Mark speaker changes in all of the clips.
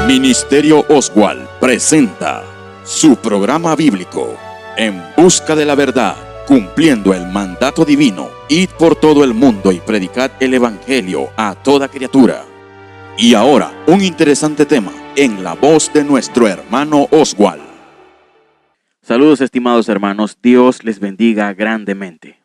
Speaker 1: Ministerio Oswald presenta su programa bíblico En Busca de la Verdad, cumpliendo el mandato divino. Id por todo el mundo y predicad el evangelio a toda criatura. Y ahora, un interesante tema en la voz de nuestro hermano Oswald.
Speaker 2: Saludos, estimados hermanos, Dios les bendiga grandemente.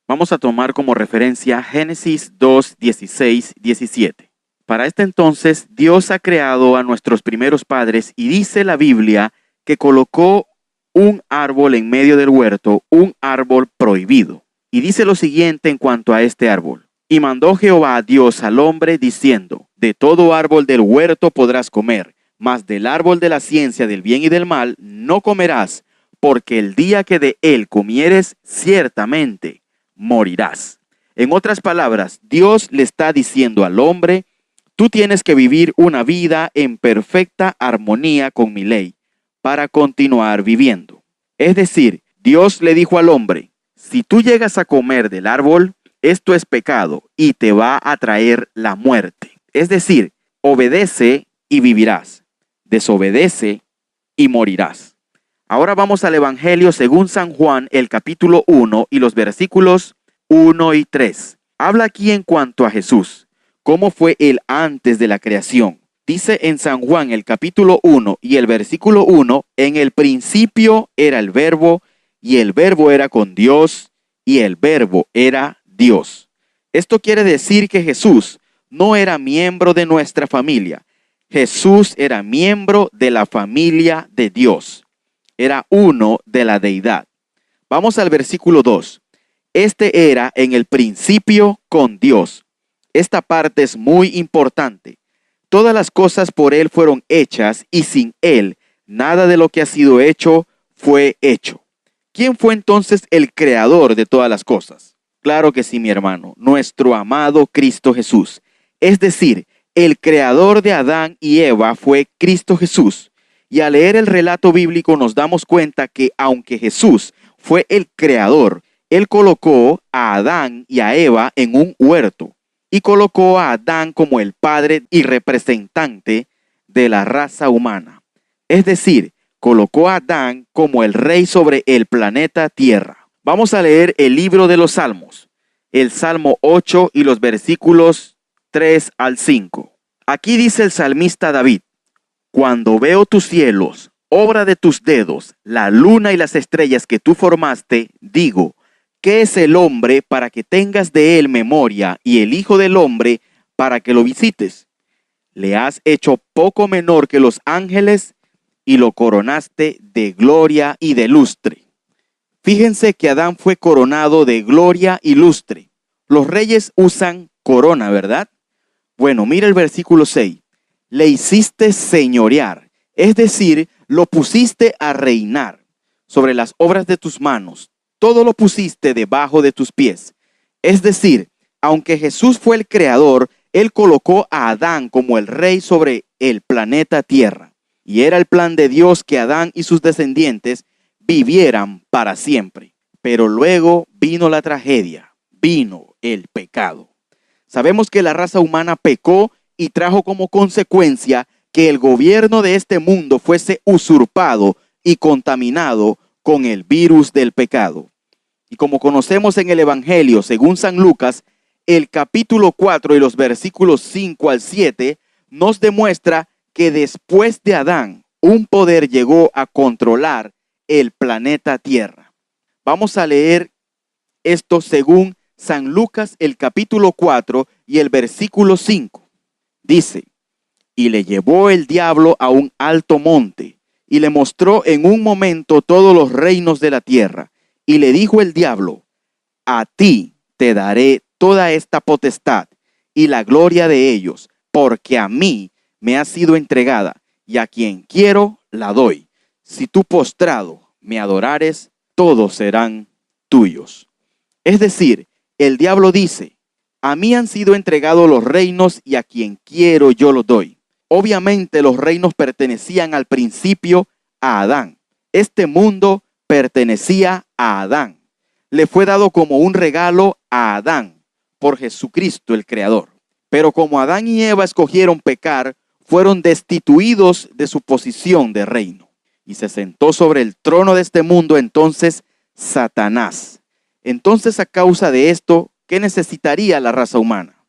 Speaker 2: Vamos a tomar como referencia Génesis 2, 16, 17. Para este entonces, Dios ha creado a nuestros primeros padres y dice la Biblia que colocó un árbol en medio del huerto, un árbol prohibido. Y dice lo siguiente en cuanto a este árbol. Y mandó Jehová a Dios al hombre diciendo, de todo árbol del huerto podrás comer, mas del árbol de la ciencia del bien y del mal no comerás, porque el día que de él comieres, ciertamente morirás. En otras palabras, Dios le está diciendo al hombre, tú tienes que vivir una vida en perfecta armonía con mi ley para continuar viviendo. Es decir, Dios le dijo al hombre, si tú llegas a comer del árbol, esto es pecado y te va a traer la muerte. Es decir, obedece y vivirás, desobedece y morirás. Ahora vamos al Evangelio según San Juan, el capítulo 1 y los versículos 1 y 3. Habla aquí en cuanto a Jesús. ¿Cómo fue él antes de la creación? Dice en San Juan el capítulo 1 y el versículo 1, en el principio era el verbo, y el verbo era con Dios, y el verbo era Dios. Esto quiere decir que Jesús no era miembro de nuestra familia. Jesús era miembro de la familia de Dios. Era uno de la deidad. Vamos al versículo 2. Este era en el principio con Dios. Esta parte es muy importante. Todas las cosas por Él fueron hechas y sin Él nada de lo que ha sido hecho fue hecho. ¿Quién fue entonces el creador de todas las cosas? Claro que sí, mi hermano, nuestro amado Cristo Jesús. Es decir, el creador de Adán y Eva fue Cristo Jesús. Y al leer el relato bíblico nos damos cuenta que aunque Jesús fue el creador, Él colocó a Adán y a Eva en un huerto. Y colocó a Adán como el padre y representante de la raza humana. Es decir, colocó a Adán como el rey sobre el planeta Tierra. Vamos a leer el libro de los Salmos, el Salmo 8 y los versículos 3 al 5. Aquí dice el salmista David, cuando veo tus cielos, obra de tus dedos, la luna y las estrellas que tú formaste, digo, ¿qué es el hombre para que tengas de él memoria y el hijo del hombre para que lo visites? Le has hecho poco menor que los ángeles y lo coronaste de gloria y de lustre. Fíjense que Adán fue coronado de gloria y lustre. Los reyes usan corona, ¿verdad? Bueno, mira el versículo 6. Le hiciste señorear, es decir, lo pusiste a reinar sobre las obras de tus manos. Todo lo pusiste debajo de tus pies. Es decir, aunque Jesús fue el creador, Él colocó a Adán como el rey sobre el planeta Tierra. Y era el plan de Dios que Adán y sus descendientes vivieran para siempre. Pero luego vino la tragedia, vino el pecado. Sabemos que la raza humana pecó y trajo como consecuencia que el gobierno de este mundo fuese usurpado y contaminado con el virus del pecado. Y como conocemos en el Evangelio, según San Lucas, el capítulo 4 y los versículos 5 al 7 nos demuestra que después de Adán, un poder llegó a controlar el planeta Tierra. Vamos a leer esto según San Lucas, el capítulo 4 y el versículo 5. Dice, y le llevó el diablo a un alto monte, y le mostró en un momento todos los reinos de la tierra. Y le dijo el diablo, a ti te daré toda esta potestad y la gloria de ellos, porque a mí me ha sido entregada, y a quien quiero la doy. Si tú postrado me adorares, todos serán tuyos. Es decir, el diablo dice, a mí han sido entregados los reinos y a quien quiero yo los doy. Obviamente los reinos pertenecían al principio a Adán. Este mundo pertenecía a Adán. Le fue dado como un regalo a Adán por Jesucristo el Creador. Pero como Adán y Eva escogieron pecar, fueron destituidos de su posición de reino. Y se sentó sobre el trono de este mundo entonces Satanás. Entonces, a causa de esto, ¿qué necesitaría la raza humana?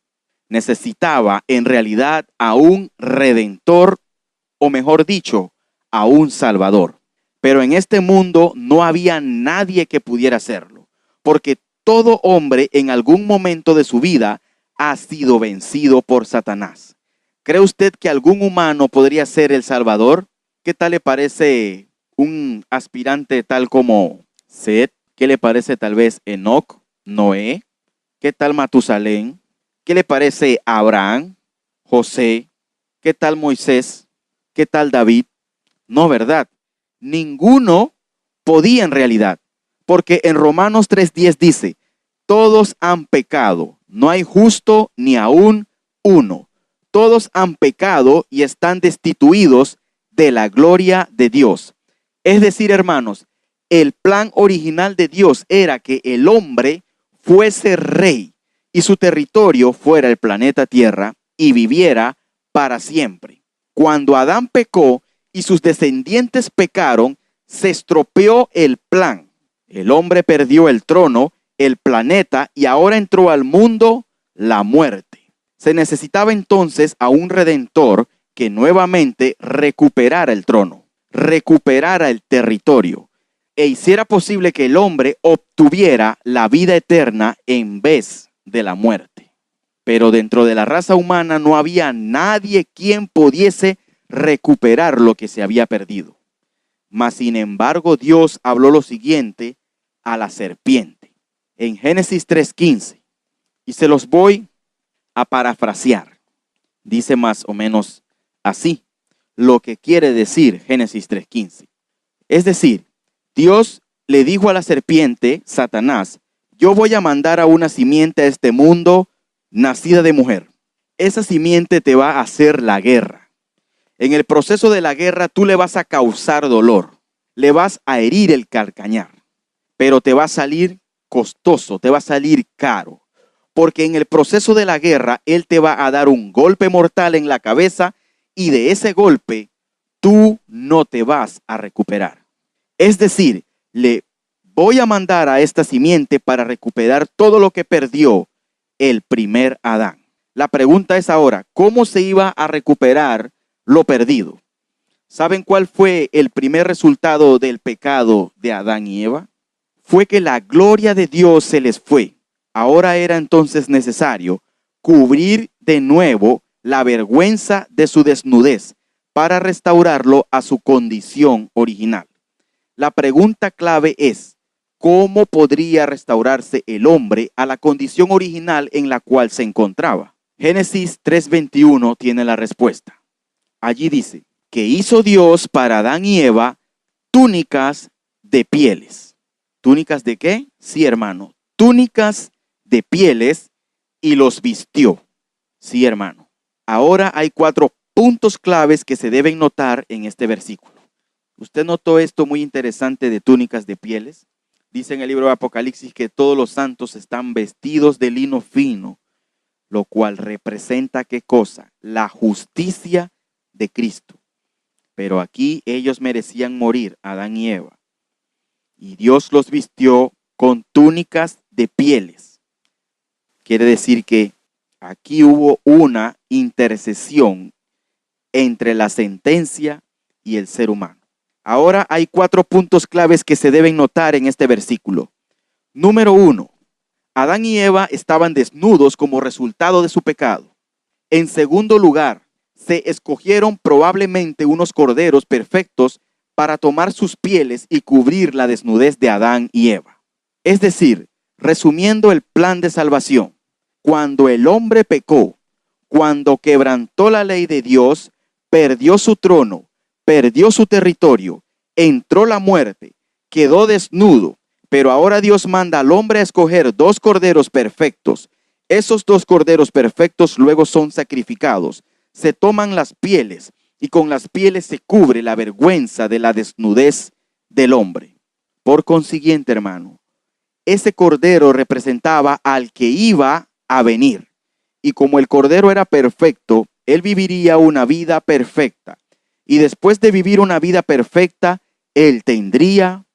Speaker 2: Necesitaba en realidad a un redentor, o mejor dicho, a un salvador. Pero en este mundo no había nadie que pudiera hacerlo, porque todo hombre en algún momento de su vida ha sido vencido por Satanás. ¿Cree usted que algún humano podría ser el salvador? ¿Qué tal le parece un aspirante tal como Set? ¿Qué le parece tal vez Enoc, Noé? ¿Qué tal Matusalén? ¿Qué le parece Abraham, José? ¿Qué tal Moisés? ¿Qué tal David? No, ¿verdad? Ninguno podía en realidad, porque en Romanos 3:10 dice, todos han pecado, no hay justo ni aún uno. Todos han pecado y están destituidos de la gloria de Dios. Es decir, hermanos, el plan original de Dios era que el hombre fuese rey y su territorio fuera el planeta Tierra y viviera para siempre. Cuando Adán pecó y sus descendientes pecaron, se estropeó el plan. El hombre perdió el trono, el planeta, y ahora entró al mundo la muerte. Se necesitaba entonces a un redentor que nuevamente recuperara el trono, recuperara el territorio e hiciera posible que el hombre obtuviera la vida eterna en vez de la muerte. Pero dentro de la raza humana no había nadie quien pudiese recuperar lo que se había perdido. Mas sin embargo Dios habló lo siguiente a la serpiente en Génesis 3:15 y se los voy a parafrasear. Dice más o menos así lo que quiere decir Génesis 3:15. Es decir, Dios le dijo a la serpiente, Satanás, yo voy a mandar a una simiente a este mundo nacida de mujer. Esa simiente te va a hacer la guerra. En el proceso de la guerra tú le vas a causar dolor, le vas a herir el calcañar, pero te va a salir costoso, te va a salir caro, porque en el proceso de la guerra él te va a dar un golpe mortal en la cabeza y de ese golpe tú no te vas a recuperar. Es decir, le voy a mandar a esta simiente para recuperar todo lo que perdió el primer Adán. La pregunta es ahora, ¿cómo se iba a recuperar lo perdido? ¿Saben cuál fue el primer resultado del pecado de Adán y Eva? Fue que la gloria de Dios se les fue. Ahora era entonces necesario cubrir de nuevo la vergüenza de su desnudez para restaurarlo a su condición original. La pregunta clave es, ¿cómo podría restaurarse el hombre a la condición original en la cual se encontraba? Génesis 3:21 tiene la respuesta. Allí dice, que hizo Dios para Adán y Eva túnicas de pieles. ¿Túnicas de qué? Sí, hermano, túnicas de pieles y los vistió. Sí, hermano. Ahora hay 4 puntos claves que se deben notar en este versículo. ¿Usted notó esto muy interesante de túnicas de pieles? Dice en el libro de Apocalipsis que todos los santos están vestidos de lino fino, lo cual representa ¿qué cosa? La justicia de Cristo. Pero aquí ellos merecían morir, Adán y Eva. Y Dios los vistió con túnicas de pieles. Quiere decir que aquí hubo una intercesión entre la sentencia y el ser humano. Ahora hay 4 puntos claves que se deben notar en este versículo. Número 1, Adán y Eva estaban desnudos como resultado de su pecado. En segundo lugar, se escogieron probablemente unos corderos perfectos para tomar sus pieles y cubrir la desnudez de Adán y Eva. Es decir, resumiendo el plan de salvación, cuando el hombre pecó, cuando quebrantó la ley de Dios, perdió su trono, perdió su territorio, entró la muerte, quedó desnudo, pero ahora Dios manda al hombre a escoger 2 corderos perfectos. Esos 2 corderos perfectos luego son sacrificados. Se toman las pieles y con las pieles se cubre la vergüenza de la desnudez del hombre. Por consiguiente, hermano, ese cordero representaba al que iba a venir. Y como el cordero era perfecto, Él viviría una vida perfecta. Y después de vivir una vida perfecta, Él tendría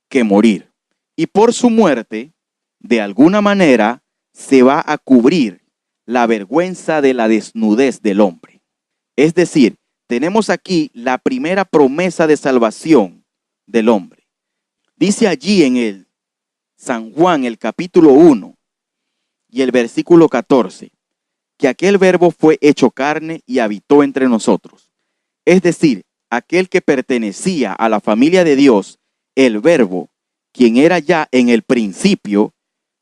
Speaker 2: que morir. Y por su muerte, de alguna manera, se va a cubrir la vergüenza de la desnudez del hombre. Es decir, tenemos aquí la primera promesa de salvación del hombre. Dice allí en el San Juan, el capítulo 1 y el versículo 14, que aquel verbo fue hecho carne y habitó entre nosotros. Es decir, aquel que pertenecía a la familia de Dios, el verbo, quien era ya en el principio,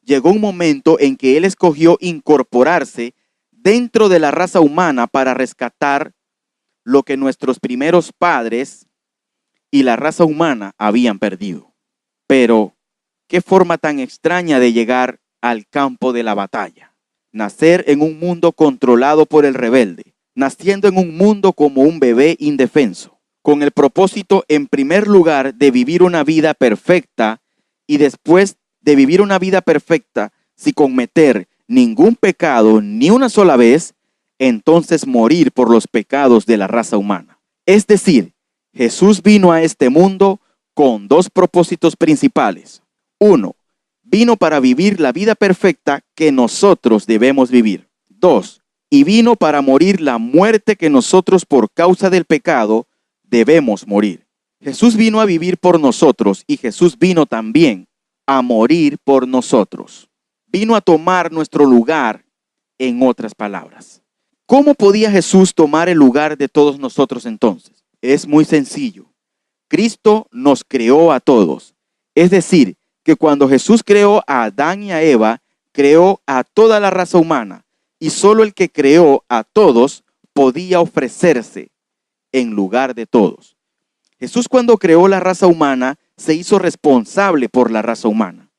Speaker 2: llegó un momento en que él escogió incorporarse dentro de la raza humana para rescatar lo que nuestros primeros padres y la raza humana habían perdido. Pero, ¿qué forma tan extraña de llegar al campo de la batalla? Nacer en un mundo controlado por el rebelde, naciendo en un mundo como un bebé indefenso, con el propósito, en primer lugar, de vivir una vida perfecta y después de vivir una vida perfecta sin cometer ningún pecado ni una sola vez, entonces morir por los pecados de la raza humana. Es decir, Jesús vino a este mundo con dos propósitos principales. Uno, vino para vivir la vida perfecta que nosotros debemos vivir. Dos, y vino para morir la muerte que nosotros por causa del pecado debemos morir. Jesús vino a vivir por nosotros y Jesús vino también a morir por nosotros. Vino a tomar nuestro lugar, en otras palabras. ¿Cómo podía Jesús tomar el lugar de todos nosotros entonces? Es muy sencillo. Cristo nos creó a todos. Es decir, que cuando Jesús creó a Adán y a Eva, creó a toda la raza humana. Y solo el que creó a todos podía ofrecerse en lugar de todos. Jesús, cuando creó la raza humana, se hizo responsable por la raza humana.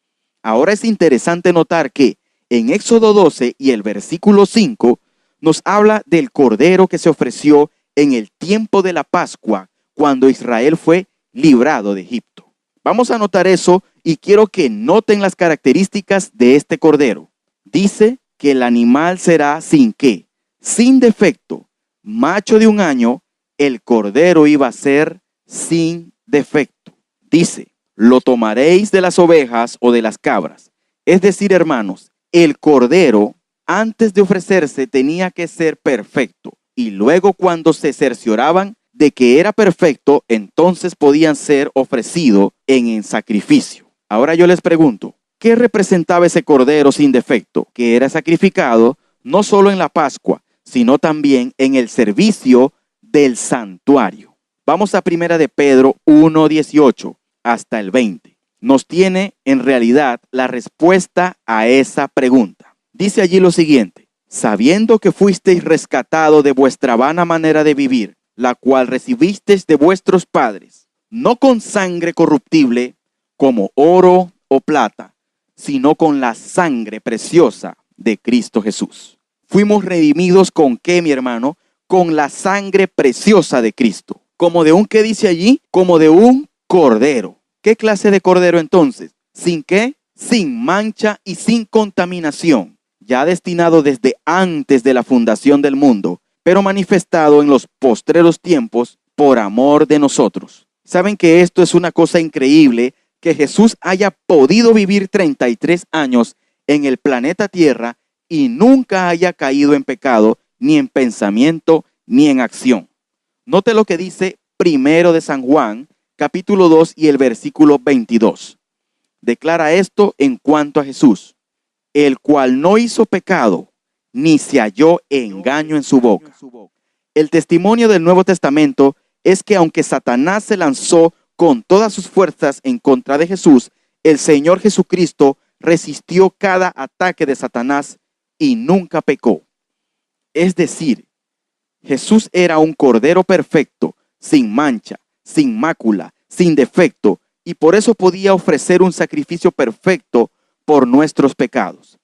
Speaker 2: Ahora es interesante notar que en Éxodo 12 y el versículo 5 nos habla del cordero que se ofreció en el tiempo de la Pascua, cuando Israel fue librado de Egipto. Vamos a notar eso y quiero que noten las características de este cordero. Dice que el animal será sin qué, sin defecto, macho de 1 año, el cordero iba a ser sin defecto. Dice, lo tomaréis de las ovejas o de las cabras. Es decir, hermanos, el cordero antes de ofrecerse tenía que ser perfecto. Y luego cuando se cercioraban de que era perfecto, entonces podían ser ofrecidos en sacrificio. Ahora yo les pregunto, ¿qué representaba ese cordero sin defecto? Que era sacrificado no solo en la Pascua, sino también en el servicio del santuario. Vamos a 1 de Pedro 1:18 hasta el 20. Nos tiene en realidad la respuesta a esa pregunta. Dice allí lo siguiente: sabiendo que fuisteis rescatados de vuestra vana manera de vivir, la cual recibisteis de vuestros padres, no con sangre corruptible, como oro o plata, sino con la sangre preciosa de Cristo Jesús. Fuimos redimidos ¿con qué, mi hermano? Con la sangre preciosa de Cristo. Como de un, ¿qué dice allí? Como de un cordero. ¿Qué clase de cordero entonces? ¿Sin qué? Sin mancha y sin contaminación, ya destinado desde antes de la fundación del mundo, pero manifestado en los postreros tiempos por amor de nosotros. ¿Saben que esto es una cosa increíble? Que Jesús haya podido vivir 33 años en el planeta Tierra y nunca haya caído en pecado, ni en pensamiento, ni en acción. Note lo que dice 1 de San Juan, capítulo 2 y el versículo 22. Declara esto en cuanto a Jesús, el cual no hizo pecado, ni se halló engaño en su boca. El testimonio del Nuevo Testamento es que aunque Satanás se lanzó con todas sus fuerzas en contra de Jesús, el Señor Jesucristo resistió cada ataque de Satanás y nunca pecó. Es decir, Jesús era un cordero perfecto, sin mancha, sin mácula, sin defecto, y por eso podía ofrecer un sacrificio perfecto por nuestros pecados.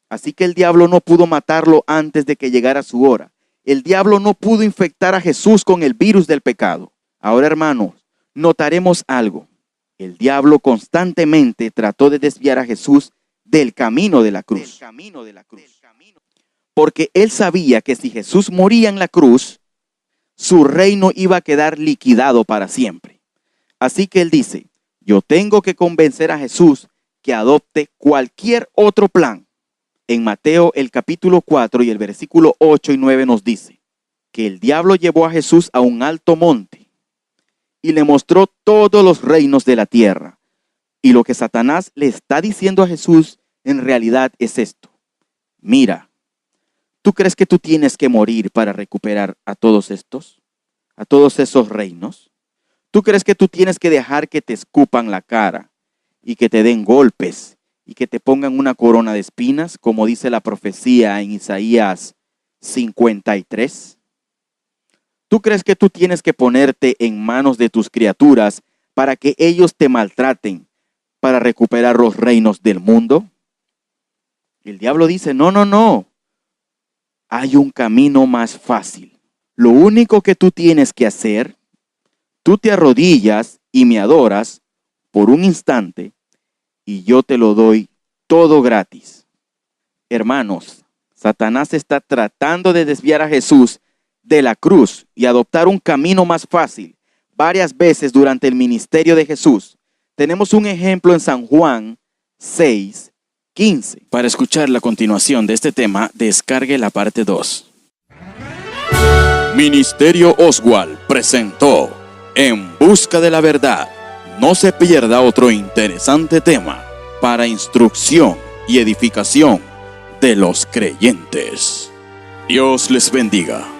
Speaker 2: Así que el diablo no pudo matarlo antes de que llegara su hora. El diablo no pudo infectar a Jesús con el virus del pecado. Ahora, hermanos, notaremos algo. El diablo constantemente trató de desviar a Jesús del camino de la cruz. porque él sabía que si Jesús moría en la cruz, su reino iba a quedar liquidado para siempre. Así que él dice, yo tengo que convencer a Jesús que adopte cualquier otro plan. En Mateo el capítulo 4 y el versículo 8 y 9 nos dice que el diablo llevó a Jesús a un alto monte y le mostró todos los reinos de la tierra. Y lo que Satanás le está diciendo a Jesús en realidad es esto. Mira, ¿tú crees que tú tienes que morir para recuperar a todos estos? ¿A todos esos reinos? ¿Tú crees que tú tienes que dejar que te escupan la cara y que te den golpes y que te pongan una corona de espinas, como dice la profecía en Isaías 53? ¿Tú crees que tú tienes que ponerte en manos de tus criaturas para que ellos te maltraten para recuperar los reinos del mundo? El diablo dice, no. Hay un camino más fácil. Lo único que tú tienes que hacer, tú te arrodillas y me adoras por un instante y yo te lo doy todo gratis. Hermanos, Satanás está tratando de desviar a Jesús de la cruz y adoptar un camino más fácil varias veces durante el ministerio de Jesús. Tenemos un ejemplo en San Juan 6:15.
Speaker 1: Para escuchar la continuación de este tema, descargue la parte 2. Ministerio Oswald presentó En Busca de la Verdad. No se pierda otro interesante tema para instrucción y edificación de los creyentes. Dios les bendiga.